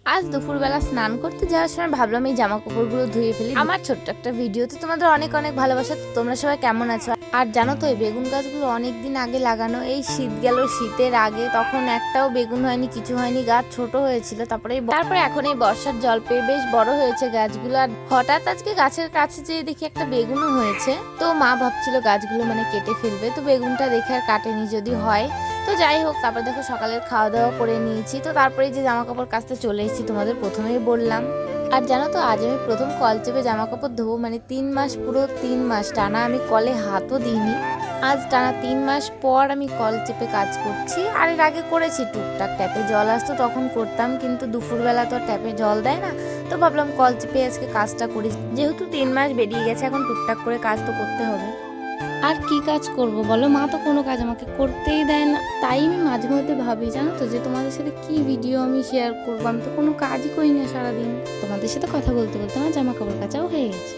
আজ দুপুরবেলা স্নান করতে যাওয়ার সময় ভাবলাম এই জামা কাপড়গুলো ধুয়ে ফেলি। আমার ছোট্ট একটা ভিডিওতে তোমাদের অনেক অনেক ভালোবাসা। তোমরা সবাই কেমন আছো? আর জানো তো এই বেগুন গাছগুলো অনেক দিন আগে লাগানো, এই শীত গেল, শীতের আগে তখন একটাও বেগুন হয়নি, কিছু হয়নি, গাছ ছোট হয়েছিল। তারপরে এখন এই বর্ষার জল পেয়ে বেশ বড় হয়েছে গাছগুলো। আর হঠাৎ আজকে গাছের কাছে যেয়ে দেখি একটা বেগুনও হয়েছে। তো মা ভাবছিল গাছগুলো মানে কেটে ফেলবে, তো বেগুনটা দেখে আর কাটেনি, যদি হয়। তো যাই হোক, তারপর দেখো সকালের খাওয়া দাওয়া করে নিয়েছি। তো তারপরে যে জামা কাপড় কাচতে চলে এসেছি, তোমাদের প্রথমেই বললাম। আর জানো তো আজ আমি প্রথম কল চেপে জামা কাপড় ধোবো, মানে 3 মাস, পুরো 3 মাস টানা আমি কলে হাতও দিইনি। আজ টানা 3 মাস পর আমি কল চেপে কাজ করছি। আর এর আগে করেছি টুকটাক, ট্যাপে জল আসতো তখন করতাম, কিন্তু দুপুরবেলা তো ট্যাপে জল দেয় না। তো ভাবলাম কল চেপে আজকে কাজটা করি, যেহেতু 3 মাস বেরিয়ে গেছে, এখন টুকটাক করে কাজ তো করতে হবে। আর কি কাজ করব বলো, মা তো কোনো কাজ আমাকে করতেই দেয় না। তাই আমি মাঝে মধ্যে ভাবি, জানো তো, যে তোমাদের সাথে কি ভিডিও আমি শেয়ার করবো। আমি তো কোনো কাজই করি না সারাদিন। তোমাদের সাথে কথা বলতে বলতে আমার জামা কাপড় কাচাও হয়ে গেছে।